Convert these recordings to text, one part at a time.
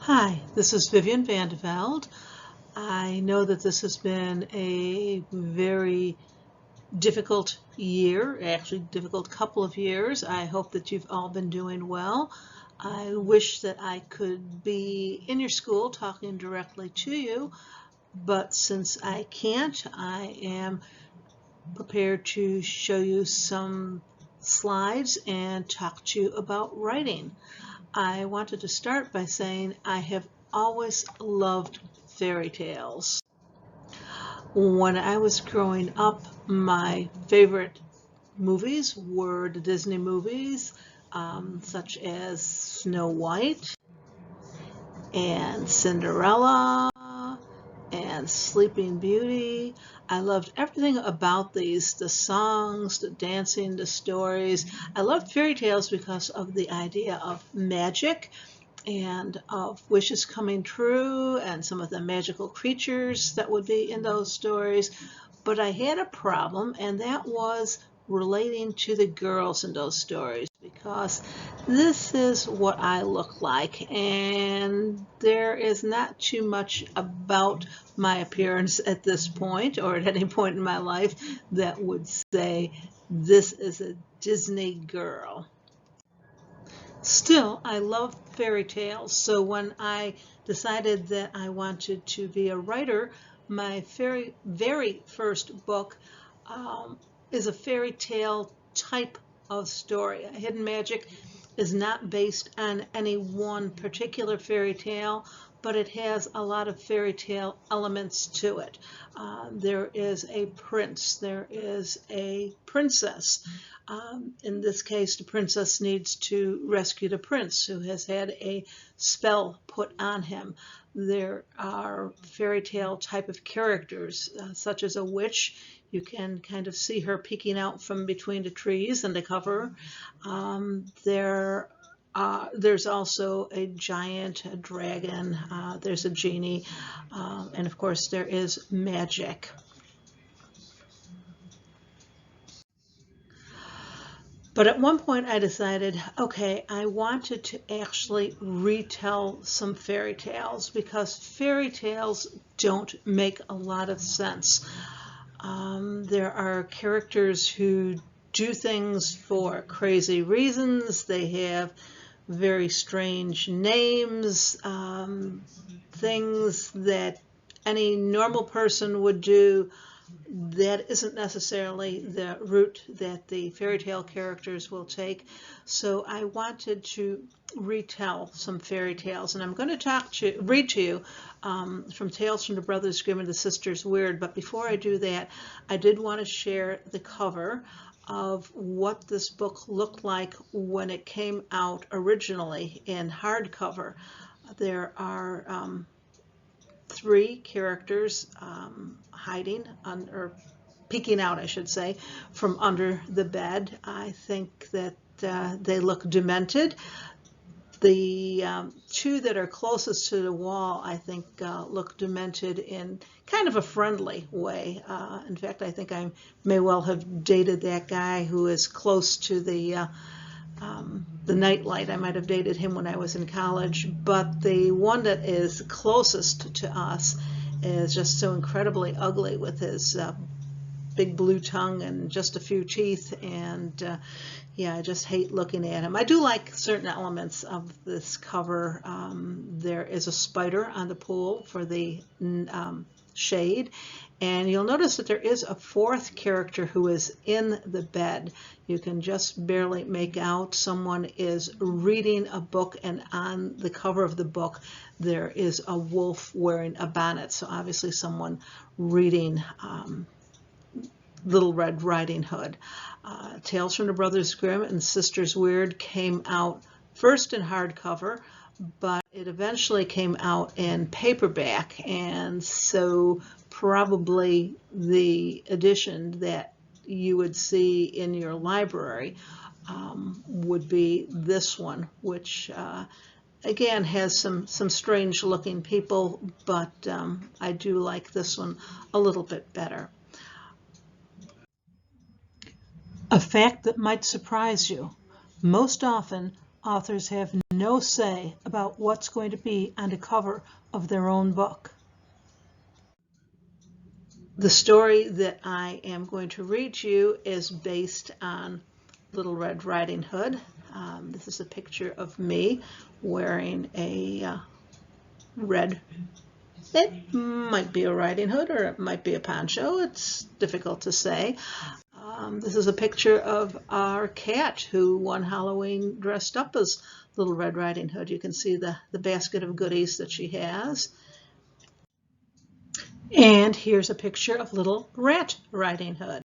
Hi, this is Vivian Vande Velde. I know that this has been a very difficult year, actually difficult couple of years. I hope that you've all been doing well. I wish that I could be in your school talking directly to you, but since I can't, I am prepared to show you some slides and talk to you about writing. I wanted to start by saying I have always loved fairy tales. When I was growing up, my favorite movies were the Disney movies, such as Snow White and Cinderella and Sleeping Beauty. I loved everything about these, the songs, the dancing, the stories. I loved fairy tales because of the idea of magic and of wishes coming true and some of the magical creatures that would be in those stories. But I had a problem, and that was relating to the girls in those stories, because this is what I look like, and there is not too much about my appearance at this point or at any point in my life that would say this is a Disney girl. Still, I love fairy tales, so when I decided that I wanted to be a writer, my very first book is a fairy tale type of story. Hidden Magic is not based on any one particular fairy tale, but it has a lot of fairy tale elements to it. There is a prince, there is a princess. In this case, the princess needs to rescue the prince who has had a spell put on him. There are fairy tale type of characters, such as a witch. You can kind of see her peeking out from between the trees in the cover. There's also a giant, a dragon, there's a genie, and of course there is magic. But at one point I decided, okay, I wanted to actually retell some fairy tales because fairy tales don't make a lot of sense. There are characters who do things for crazy reasons. They have very strange names, things that any normal person would do. That isn't necessarily the route that the fairy tale characters will take. So I wanted to retell some fairy tales, and I'm going to read to you from Tales from the Brothers Grimm and the Sisters Weird. But before I do that, I did want to share the cover of what this book looked like when it came out originally in hardcover. There are three characters hiding or peeking out, I should say, from under the bed. I think that they look demented. The two that are closest to the wall, I think, look demented in kind of a friendly way. In fact, I think I may well have dated that guy who is close to the nightlight. I might have dated him when I was in college, but the one that is closest to us is just so incredibly ugly with his big blue tongue and just a few teeth, and yeah, I just hate looking at him. I do like certain elements of this cover. There is a spider on the pool for the shade, and you'll notice that there is a fourth character who is in the bed. You can just barely make out someone is reading a book, and on the cover of the book there is a wolf wearing a bonnet, so obviously someone reading Little Red Riding Hood. Tales from the Brothers Grimm and Sisters Weird came out first in hardcover, but it eventually came out in paperback, and so probably the edition that you would see in your library would be this one, which again has some strange looking people, but I do like this one a little bit better. A fact that might surprise you: most often authors have no say about what's going to be on the cover of their own book. The story that I am going to read to you is based on Little Red Riding Hood. This is a picture of me wearing a red, it might be a riding hood or it might be a poncho. It's difficult to say. This is a picture of our cat who one Halloween dressed up as Little Red Riding Hood. You can see the basket of goodies that she has. And here's a picture of Little Rat Riding Hood.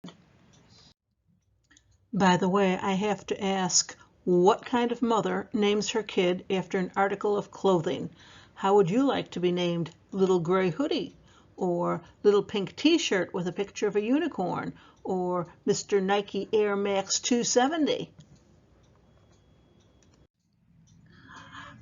By the way, I have to ask, what kind of mother names her kid after an article of clothing? How would you like to be named Little Gray Hoodie, or Little Pink T-shirt with a picture of a unicorn, or Mr. Nike Air Max 270?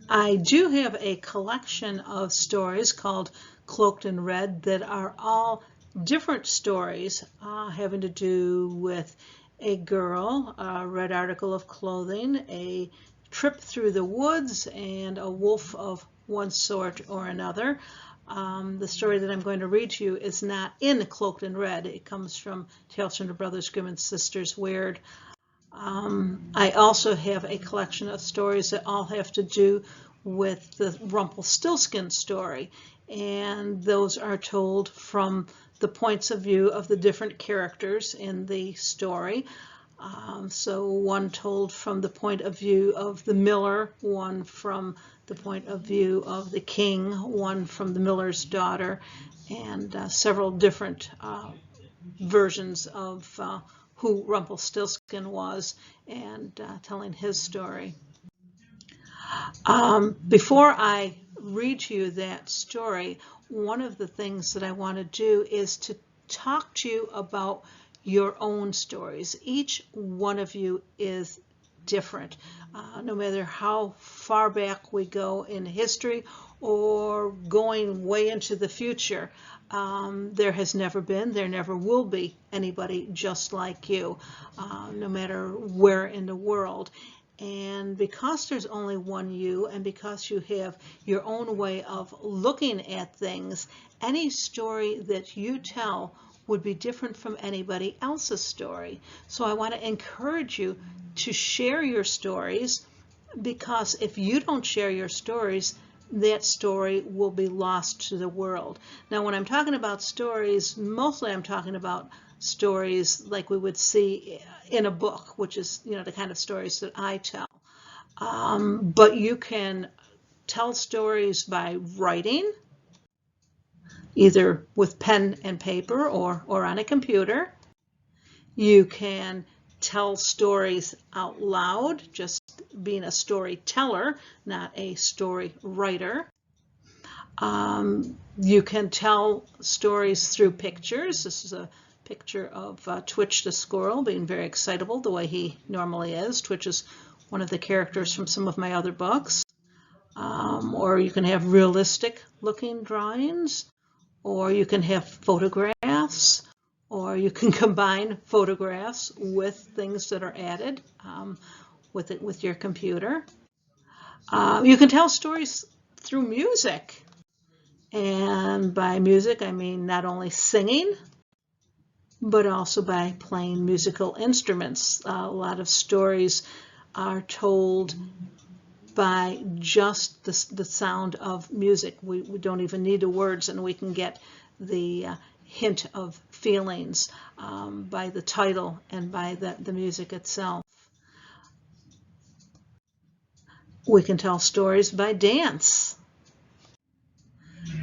I do have a collection of stories called Cloaked in Red that are all different stories having to do with a girl, a red article of clothing, a trip through the woods, and a wolf of one sort or another. The story that I'm going to read to you is not in Cloaked in Red. It comes from Tales from the Brothers Grimm and Sisters Weird. I also have a collection of stories that all have to do with the Rumpelstiltskin story, and those are told from the points of view of the different characters in the story. So one told from the point of view of the miller, one from the point of view of the king, one from the miller's daughter, and several different versions of who Rumpelstiltskin was, and telling his story. Before I read to you that story, one of the things that I want to do is to talk to you about your own stories. Each one of you is different. No matter how far back we go in history or going way into the future, there has never been, there never will be anybody just like you, no matter where in the world. And because there's only one you, and because you have your own way of looking at things, any story that you tell would be different from anybody else's story. So I want to encourage you to share your stories, because if you don't share your stories, that story will be lost to the world. Now, when I'm talking about stories, mostly I'm talking about stories like we would see in a book, which is, the kind of stories that I tell. But you can tell stories by writing, either with pen and paper or on a computer. You can tell stories out loud, just being a storyteller, not a story writer. You can tell stories through pictures. This is a picture of Twitch the squirrel being very excitable the way he normally is. Twitch is one of the characters from some of my other books. Or you can have realistic looking drawings, or you can have photographs, or you can combine photographs with things that are added with your computer. You can tell stories through music. And by music, I mean not only singing, but also by playing musical instruments. A lot of stories are told by just the sound of music. We don't even need the words, and we can get the hint of feelings by the title and by the music itself. We can tell stories by dance.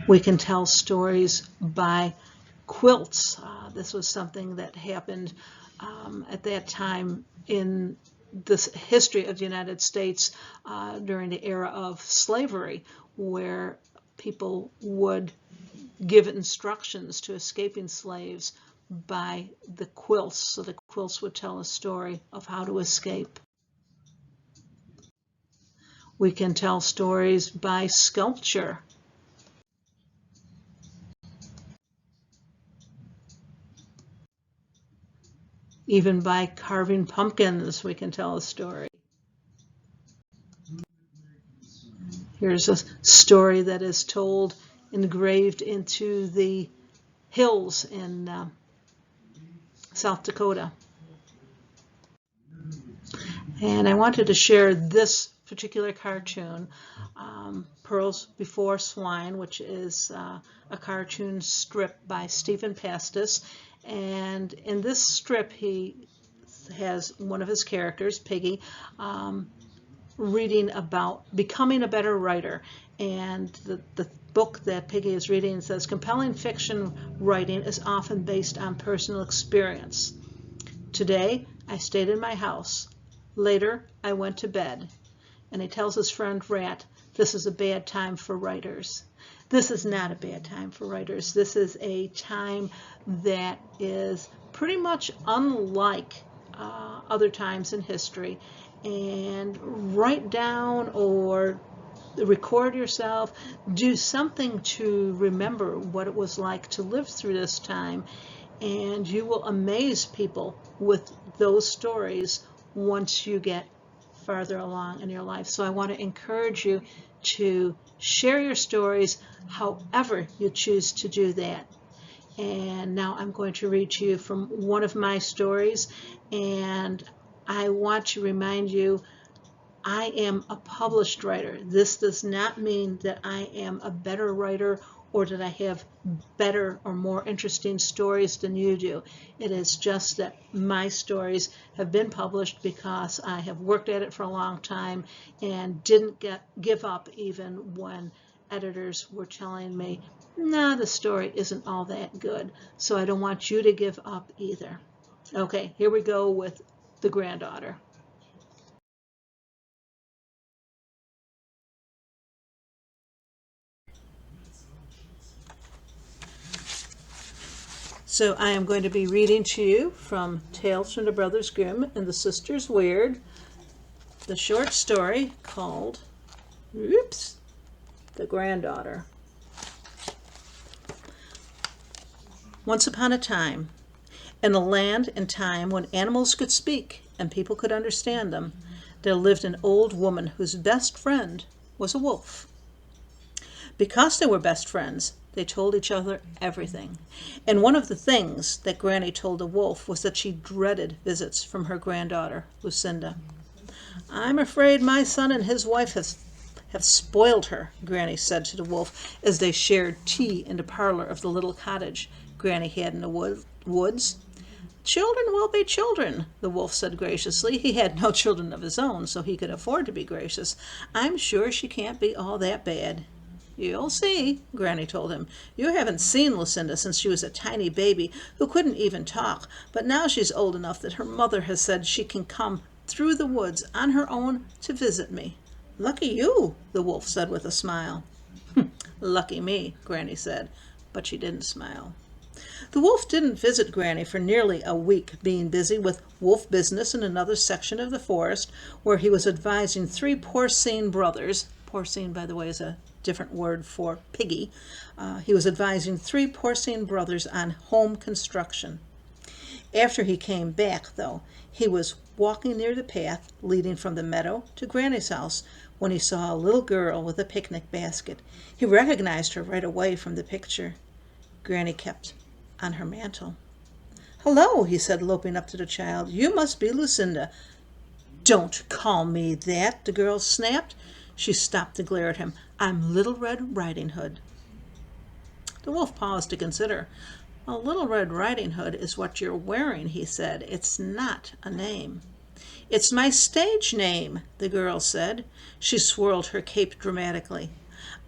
We can tell stories by quilts. This was something that happened at that time in the history of the United States during the era of slavery, where people would give instructions to escaping slaves by the quilts. So the quilts would tell a story of how to escape. We can tell stories by sculpture. Even by carving pumpkins, we can tell a story. Here's a story that is told, engraved into the hills in South Dakota. And I wanted to share this particular cartoon, Pearls Before Swine, which is a cartoon strip by Stephen Pastis. And in this strip, he has one of his characters, Piggy, reading about becoming a better writer. And the book that Piggy is reading says, compelling fiction writing is often based on personal experience. Today, I stayed in my house. Later, I went to bed. And he tells his friend Rat, this is a bad time for writers. This is not a bad time for writers. This is a time that is pretty much unlike other times in history. And write down or record yourself, do something to remember what it was like to live through this time, and you will amaze people with those stories once you get farther along in your life. So I want to encourage you to share your stories however you choose to do that. And now I'm going to read to you from one of my stories, and I want to remind you, I am a published writer. This does not mean that I am a better writer or that I have better or more interesting stories than you do. It is just that my stories have been published because I have worked at it for a long time and didn't give up even when editors were telling me, nah, the story isn't all that good. So I don't want you to give up either. Okay, here we go with The Granddaughter. So I am going to be reading to you from Tales from the Brothers Grimm and the Sisters Weird, the short story called, The Granddaughter. Once upon a time, in a land and time when animals could speak and people could understand them, there lived an old woman whose best friend was a wolf. Because they were best friends, they told each other everything. And one of the things that Granny told the wolf was that she dreaded visits from her granddaughter, Lucinda. I'm afraid my son and his wife have spoiled her, Granny said to the wolf as they shared tea in the parlor of the little cottage Granny had in the woods. Children will be children, the wolf said graciously. He had no children of his own, so he could afford to be gracious. I'm sure she can't be all that bad. You'll see, Granny told him. You haven't seen Lucinda since she was a tiny baby who couldn't even talk, but now she's old enough that her mother has said she can come through the woods on her own to visit me. Lucky you, the wolf said with a smile. Lucky me, Granny said, but she didn't smile. The wolf didn't visit Granny for nearly a week, being busy with wolf business in another section of the forest where he was advising three porcine brothers. Porcine, by the way, is a different word for piggy. He was advising three porcine brothers on home construction. After he came back, though, he was walking near the path leading from the meadow to Granny's house when he saw a little girl with a picnic basket. He recognized her right away from the picture Granny kept on her mantle. Hello, he said, loping up to the child. You must be Lucinda. Don't call me that, the girl snapped. She stopped to glare at him. I'm Little Red Riding Hood. The wolf paused to consider. A Little Red Riding Hood is what you're wearing, he said. It's not a name. It's my stage name, the girl said. She swirled her cape dramatically.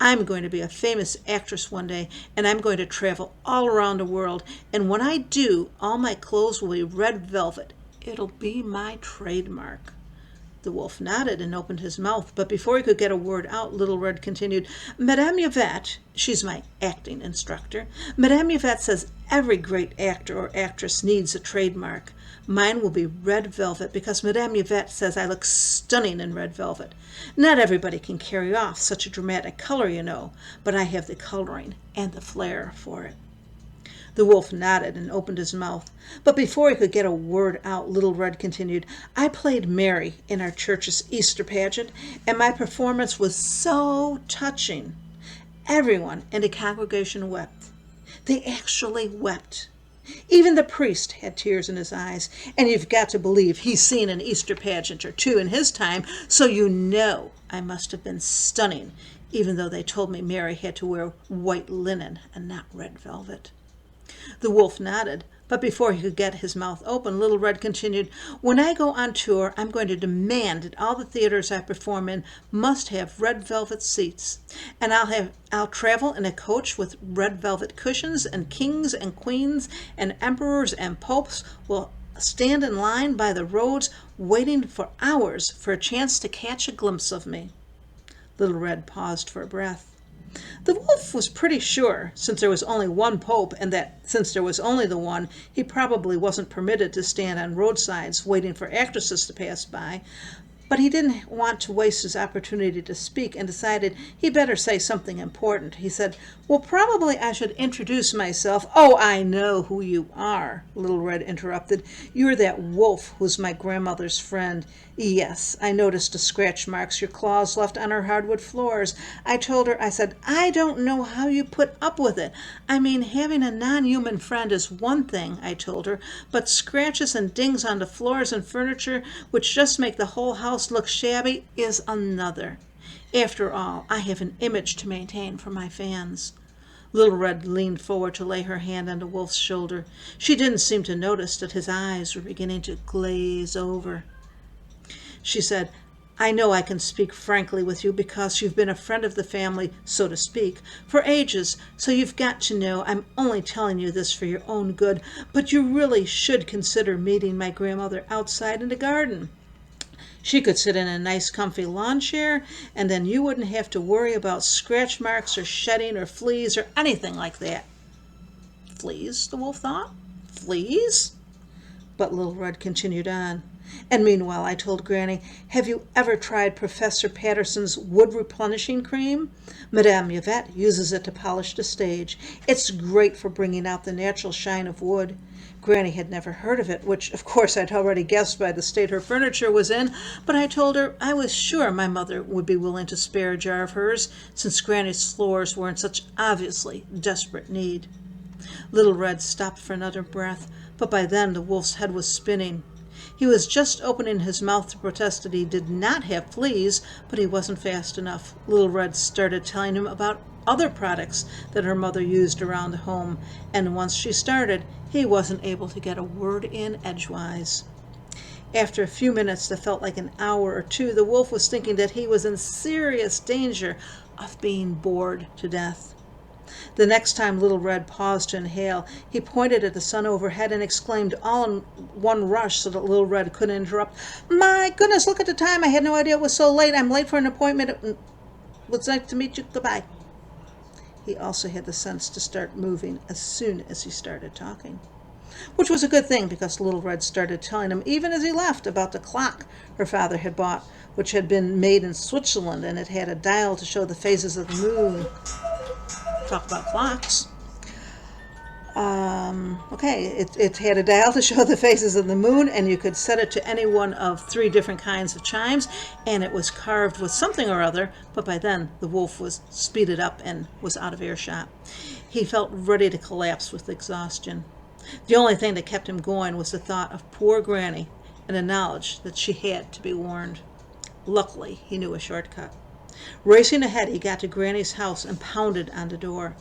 I'm going to be a famous actress one day, and I'm going to travel all around the world, and when I do, all my clothes will be red velvet. It'll be my trademark. The wolf nodded and opened his mouth, but before he could get a word out, Little Red continued, Madame Yvette, she's my acting instructor, Madame Yvette says every great actor or actress needs a trademark. Mine will be red velvet because Madame Yvette says I look stunning in red velvet. Not everybody can carry off such a dramatic color, you know, but I have the coloring and the flair for it. The wolf nodded and opened his mouth. But before he could get a word out, Little Red continued, I played Mary in our church's Easter pageant, and my performance was so touching. Everyone in the congregation wept. They actually wept. Even the priest had tears in his eyes, and you've got to believe he's seen an Easter pageant or two in his time, so you know I must have been stunning, even though they told me Mary had to wear white linen and not red velvet. The wolf nodded, but before he could get his mouth open, Little Red continued, when I go on tour, I'm going to demand that all the theaters I perform in must have red velvet seats. And I'll travel in a coach with red velvet cushions, and kings and queens and emperors and popes will stand in line by the roads waiting for hours for a chance to catch a glimpse of me. Little Red paused for breath. The wolf was pretty sure, since there was only one pope, and that since there was only the one, he probably wasn't permitted to stand on roadsides waiting for actresses to pass by. But he didn't want to waste his opportunity to speak and decided he better say something important. He said, well, probably I should introduce myself. Oh, I know who you are, Little Red interrupted. You're that wolf who's my grandmother's friend. Yes, I noticed the scratch marks your claws left on her hardwood floors. I told her, I said, I don't know how you put up with it. I mean, having a non-human friend is one thing, I told her, but scratches and dings on the floors and furniture, which just make the whole house look shabby, is another. After all, I have an image to maintain for my fans. Little Red leaned forward to lay her hand on the wolf's shoulder. She didn't seem to notice that his eyes were beginning to glaze over. She said, I know I can speak frankly with you because you've been a friend of the family, so to speak, for ages, so you've got to know I'm only telling you this for your own good, but you really should consider meeting my grandmother outside in the garden. She could sit in a nice comfy lawn chair, and then you wouldn't have to worry about scratch marks or shedding or fleas or anything like that. Fleas, the wolf thought. Fleas? But Little Red continued on. And meanwhile, I told Granny, have you ever tried Professor Patterson's wood replenishing cream? Madame Yvette uses it to polish the stage. It's great for bringing out the natural shine of wood. Granny had never heard of it, which, of course, I'd already guessed by the state her furniture was in, but I told her I was sure my mother would be willing to spare a jar of hers, since Granny's floors were in such obviously desperate need. Little Red stopped for another breath, but by then the wolf's head was spinning. He was just opening his mouth to protest that he did not have fleas, but he wasn't fast enough. Little Red started telling him about other products that her mother used around the home, and once she started, he wasn't able to get a word in edgewise. After a few minutes that felt like an hour or two, the wolf was thinking that he was in serious danger of being bored to death. The next time Little Red paused to inhale, he pointed at the sun overhead and exclaimed all in one rush so that Little Red couldn't interrupt, My goodness, look at the time. I had no idea it was so late. I'm late for an appointment. It was nice to meet you. Goodbye. He also had the sense to start moving as soon as he started talking, which was a good thing because Little Red started telling him, even as he left, about the clock her father had bought, which had been made in Switzerland, and it had a dial to show the phases of the moon. Talk about clocks. It had a dial to show the phases of the moon, and you could set it to any one of 3 different kinds of chimes, and it was carved with something or other, but by then the wolf was speeded up and was out of earshot. He felt ready to collapse with exhaustion. The only thing that kept him going was the thought of poor Granny and the knowledge that she had to be warned. Luckily, he knew a shortcut. Racing ahead, he got to Granny's house and pounded on the door.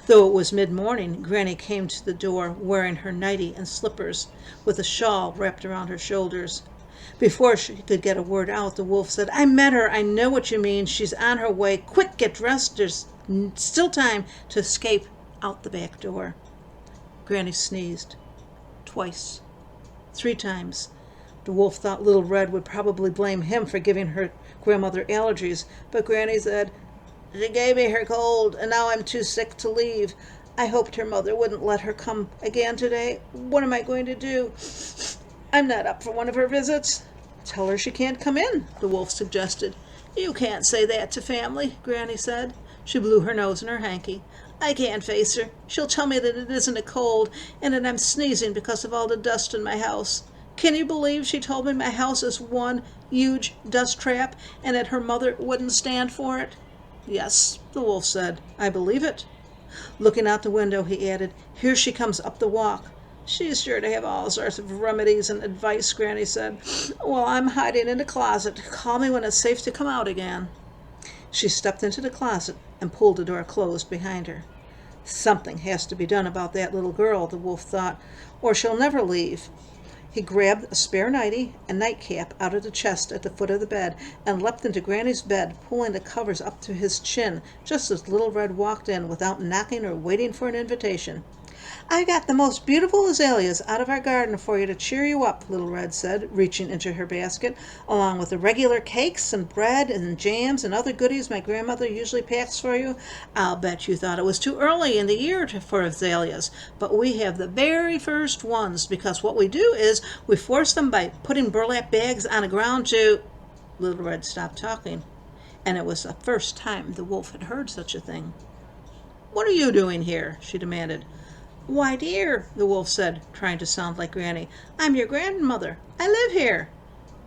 Though it was mid-morning, Granny came to the door wearing her nightie and slippers, with a shawl wrapped around her shoulders. Before she could get a word out, the wolf said, I met her. I know what you mean. She's on her way. Quick, get dressed. There's still time to escape out the back door. Granny sneezed. Twice. 3 times. The wolf thought Little Red would probably blame him for giving her grandmother allergies, but Granny said, She gave me her cold, and now I'm too sick to leave. I hoped her mother wouldn't let her come again today. What am I going to do? I'm not up for one of her visits. Tell her she can't come in, the wolf suggested. You can't say that to family, Granny said. She blew her nose in her hanky. I can't face her. She'll tell me that it isn't a cold and that I'm sneezing because of all the dust in my house. Can you believe she told me my house is one huge dust trap and that her mother wouldn't stand for it? Yes, the wolf said, I believe it. Looking out the window, he added, here she comes up the walk. She's sure to have all sorts of remedies and advice, Granny said. Well, I'm hiding in the closet. Call me when it's safe to come out again. She stepped into the closet and pulled the door closed behind her. Something has to be done about that little girl, the wolf thought, or she'll never leave. He grabbed a spare nightie and nightcap out of the chest at the foot of the bed and leapt into Granny's bed, pulling the covers up to his chin just as Little Red walked in without knocking or waiting for an invitation. I got the most beautiful azaleas out of our garden for you to cheer you up, Little Red said, reaching into her basket, along with the regular cakes and bread and jams and other goodies my grandmother usually packs for you. I'll bet you thought it was too early in the year for azaleas, but we have the very first ones, because what we do is we force them by putting burlap bags on the ground to... Little Red stopped talking, and it was the first time the wolf had heard such a thing. What are you doing here? She demanded. Why, dear, the wolf said, trying to sound like Granny, I'm your grandmother. I live here.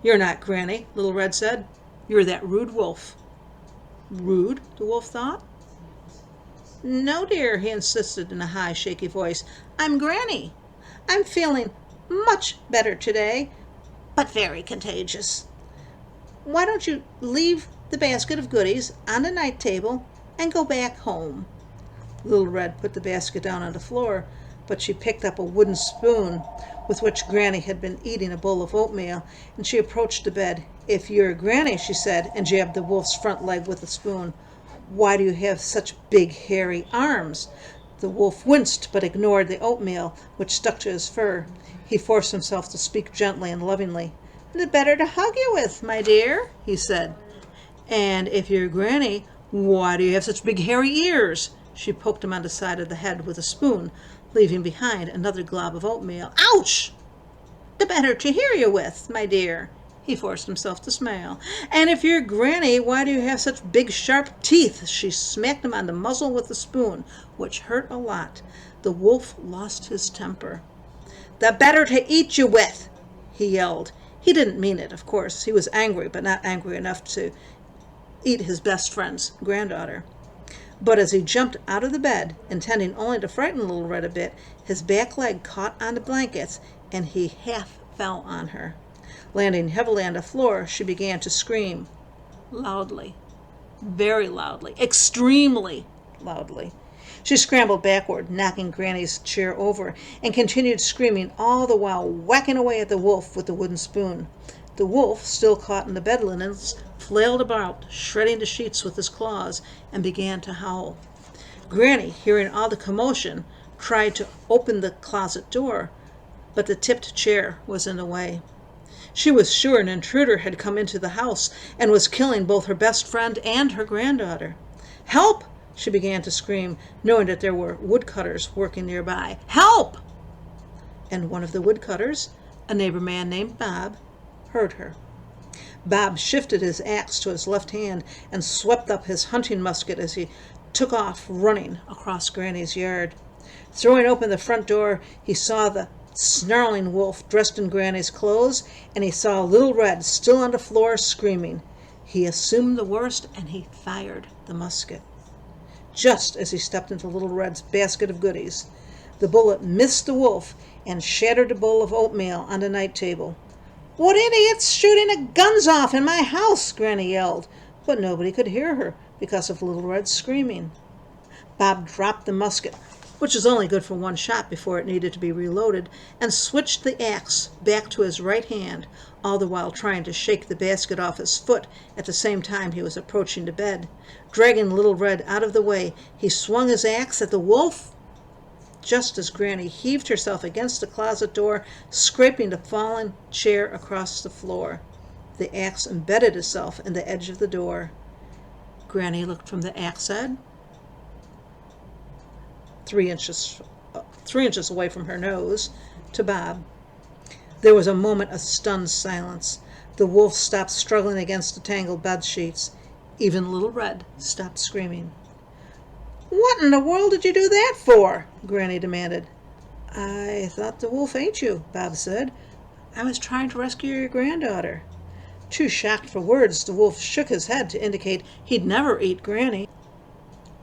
You're not Granny, Little Red said. You're that rude wolf. Rude? The wolf thought. No, dear, he insisted in a high, shaky voice. I'm Granny. I'm feeling much better today, but very contagious. Why don't you leave the basket of goodies on the night table and go back home? Little Red put the basket down on the floor, but she picked up a wooden spoon with which Granny had been eating a bowl of oatmeal, and she approached the bed. If you're Granny, she said, and jabbed the wolf's front leg with the spoon, why do you have such big, hairy arms? The wolf winced, but ignored the oatmeal, which stuck to his fur. He forced himself to speak gently and lovingly. The better to hug you with, my dear, he said. And if you're Granny, why do you have such big, hairy ears? She poked him on the side of the head with a spoon, leaving behind another glob of oatmeal. Ouch! The better to hear you with, my dear. He forced himself to smile. And if you're Granny, why do you have such big, sharp teeth? She smacked him on the muzzle with the spoon, which hurt a lot. The wolf lost his temper. The better to eat you with, he yelled. He didn't mean it, of course. He was angry, but not angry enough to eat his best friend's granddaughter. But as he jumped out of the bed, intending only to frighten Little Red a bit, his back leg caught on the blankets, and he half fell on her. Landing heavily on the floor, she began to scream. Loudly. Very loudly. Extremely loudly. She scrambled backward, knocking Granny's chair over, and continued screaming, all the while whacking away at the wolf with the wooden spoon. The wolf, still caught in the bed linens, flailed about, shredding the sheets with his claws, and began to howl. Granny, hearing all the commotion, tried to open the closet door, but the tipped chair was in the way. She was sure an intruder had come into the house and was killing both her best friend and her granddaughter. Help! She began to scream, knowing that there were woodcutters working nearby. Help! And one of the woodcutters, a neighbor man named Bob, heard her. Bob shifted his axe to his left hand and swept up his hunting musket as he took off running across Granny's yard. Throwing open the front door, he saw the snarling wolf dressed in Granny's clothes, and he saw Little Red still on the floor screaming. He assumed the worst, and he fired the musket. Just as he stepped into Little Red's basket of goodies, the bullet missed the wolf and shattered a bowl of oatmeal on the night table. What idiot's shooting the guns off in my house? Granny yelled, but nobody could hear her because of Little Red's screaming. Bob dropped the musket, which was only good for one shot before it needed to be reloaded, and switched the axe back to his right hand, all the while trying to shake the basket off his foot at the same time he was approaching the bed. Dragging Little Red out of the way, he swung his axe at the wolf just as Granny heaved herself against the closet door, scraping the fallen chair across the floor. The axe embedded itself in the edge of the door. Granny looked from the axe head, 3 inches away from her nose, to Bob. There was a moment of stunned silence. The wolf stopped struggling against the tangled bed sheets. Even Little Red stopped screaming. "What in the world did you do that for?" Granny demanded. "I thought the wolf ate you," Bob said. "I was trying to rescue your granddaughter." Too shocked for words, the wolf shook his head to indicate he'd never eat Granny.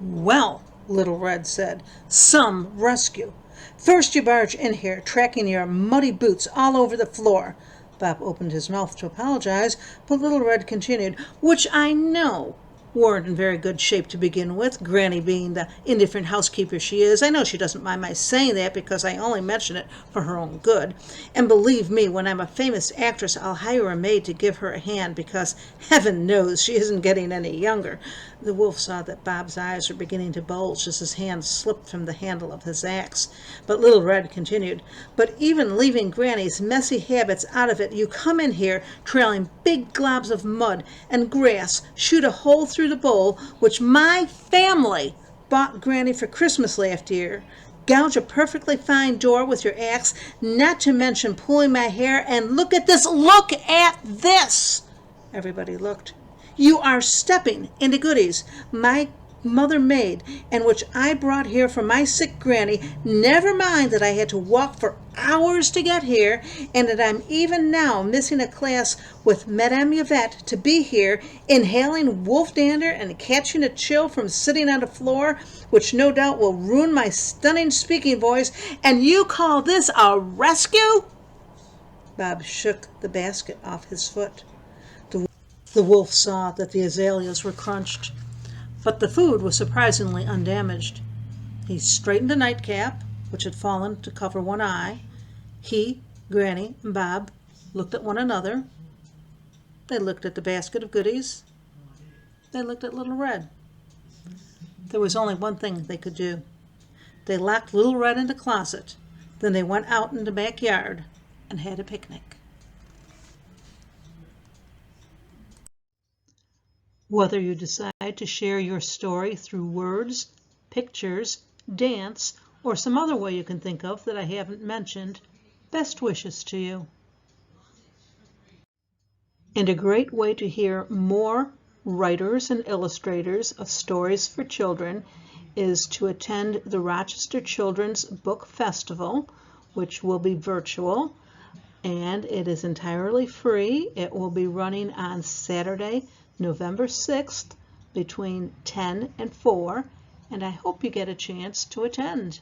"Well," Little Red said, "some rescue. First you barge in here, tracking your muddy boots all over the floor." Bob opened his mouth to apologize, but Little Red continued, "Which I know weren't in very good shape to begin with, Granny being the indifferent housekeeper she is. I know she doesn't mind my saying that because I only mention it for her own good. And believe me, when I'm a famous actress, I'll hire a maid to give her a hand because heaven knows she isn't getting any younger." The wolf saw that Bob's eyes were beginning to bulge as his hand slipped from the handle of his axe. But Little Red continued, "But even leaving Granny's messy habits out of it, you come in here trailing big globs of mud and grass, shoot a hole through the bowl, which my family bought Granny for Christmas last year, gouge a perfectly fine door with your axe, not to mention pulling my hair, and look at this, look at this!" Everybody looked. "You are stepping into goodies my mother made, and which I brought here for my sick Granny. Never mind that I had to walk for hours to get here, and that I'm even now missing a class with Madame Yvette to be here, inhaling wolf dander and catching a chill from sitting on the floor, which no doubt will ruin my stunning speaking voice, and you call this a rescue?" Bob shook the basket off his foot. The wolf saw that the azaleas were crunched, but the food was surprisingly undamaged. He straightened a nightcap, which had fallen to cover one eye. He, Granny, and Bob looked at one another. They looked at the basket of goodies. They looked at Little Red. There was only one thing they could do. They locked Little Red in the closet. Then they went out in the backyard and had a picnic. Whether you decide to share your story through words, pictures, dance, or some other way you can think of that I haven't mentioned, best wishes to you. And a great way to hear more writers and illustrators of stories for children is to attend the Rochester Children's Book Festival, which will be virtual, and it is entirely free. It will be running on Saturday, November 6th between 10 and 4, and I hope you get a chance to attend.